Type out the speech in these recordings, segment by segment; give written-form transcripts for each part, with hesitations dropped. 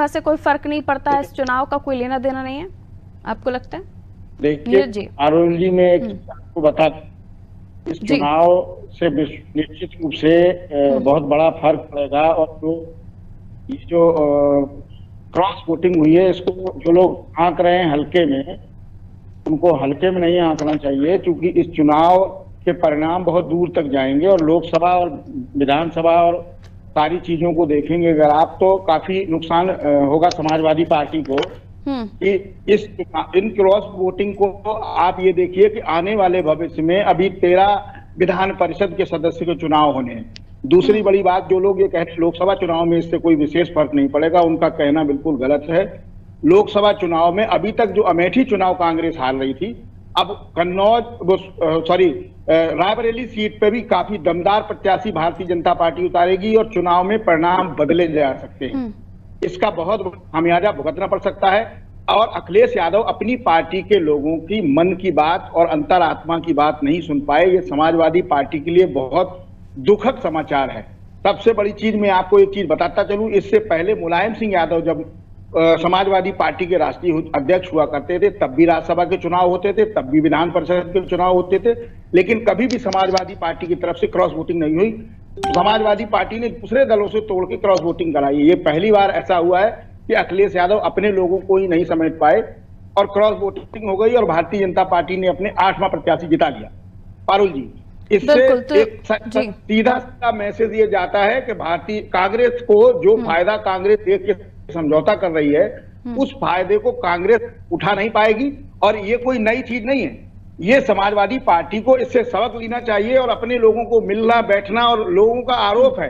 से कोई फर्क नहीं पड़ता है, इस चुनाव का कोई लेना देना नहीं है, आपको लगता है? देखिए जी अरुण जी, मैं एक चीज आपको बता दूं, इस जी चुनाव से निश्चित रूप से बहुत बड़ा फर्क पड़ेगा। और जो ये जो क्रॉस वोटिंग हुई है, इसको जो लोग आंक रहे हैं हल्के में, उनको हल्के में नहीं आंकना चाहिए, क्योंकि इस चुनाव के परिणाम बहुत दूर तक जाएंगे और लोकसभा और विधानसभा और सारी चीजों को देखेंगे अगर आप, तो काफी नुकसान होगा समाजवादी पार्टी को। कि इस इन क्रॉस वोटिंग को आप ये देखिए कि आने वाले भविष्य में अभी 13 विधान परिषद के सदस्य के चुनाव होने हैं। दूसरी बड़ी बात, जो लोग ये कह रहे हैं लोकसभा चुनाव में इससे कोई विशेष फर्क नहीं पड़ेगा, उनका कहना बिल्कुल गलत है। लोकसभा चुनाव में अभी तक जो अमेठी चुनाव कांग्रेस हार रही थी, अब रायबरेली सीट पे भी काफी दमदार प्रत्याशी भारतीय जनता पार्टी उतारेगी और चुनाव में परिणाम बदले जा सकते हैं। इसका बहुत खामियाजा भुगतना पड़ सकता है। और अखिलेश यादव अपनी पार्टी के लोगों की मन की बात और अंतरात्मा की बात नहीं सुन पाए, ये समाजवादी पार्टी के लिए बहुत दुखद समाचार है। सबसे बड़ी चीज मैं आपको एक चीज बताता चलूं, इससे पहले मुलायम सिंह यादव जब समाजवादी पार्टी के राष्ट्रीय अध्यक्ष हुआ करते थे, तब भी राज्यसभा के चुनाव होते थे, तब भी विधान परिषद के चुनाव होते थे, लेकिन कभी भी समाजवादी पार्टी की तरफ से क्रॉस वोटिंग नहीं हुई। समाजवादी पार्टी ने दूसरे दलों से तोड़ के क्रॉस वोटिंग कराई। ये पहली बार ऐसा हुआ है कि अखिलेश यादव अपने लोगों को ही नहीं समझ पाए और क्रॉस वोटिंग हो गई और भारतीय जनता पार्टी ने अपने 8वां प्रत्याशी जिता लिया। पारुल जी, इससे एक सीधा सीधा मैसेज ये जाता है कि भारतीय कांग्रेस को जो फायदा कांग्रेस देश के समझौता कर रही है, उस फायदे को कांग्रेस उठा नहीं पाएगी। और ये कोई नई चीज नहीं है, ये समाजवादी पार्टी को इससे सबक लेना चाहिए और अपने लोगों को मिलना बैठना। और लोगों का आरोप है,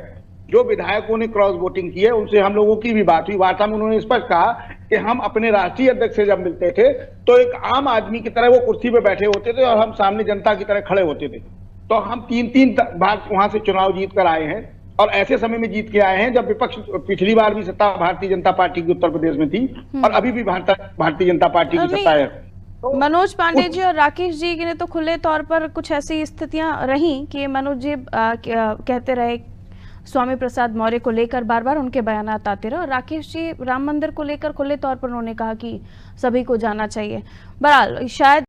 जो विधायकों ने क्रॉस वोटिंग की है उनसे हम लोगों की भी बात हुई, वार्ता में उन्होंने स्पष्ट कहा कि हम अपने राष्ट्रीय अध्यक्ष से जब मिलते थे तो एक आम आदमी की तरह वो कुर्सी पे बैठे होते थे और हम सामने जनता की तरह खड़े होते थे। तो हम 3 बार वहां से चुनाव जीत कर आए हैं और ऐसे समय में जीत के आए हैं जब विपक्ष, पिछली बार भी सत्ता भारतीय जनता पार्टी की उत्तर प्रदेश में थी और अभी भी भारतीय जनता पार्टी की सत्ता है। तो मनोज पांडे जी और राकेश जी ने तो खुले तौर पर कुछ ऐसी स्थितियां रही कि मनोज जी कहते रहे स्वामी प्रसाद मौर्य को लेकर, बार बार उनके बयानात आते रहे, और राकेश जी राम मंदिर को लेकर खुले तौर पर उन्होंने कहा कि सभी को जाना चाहिए। बहरहाल शायद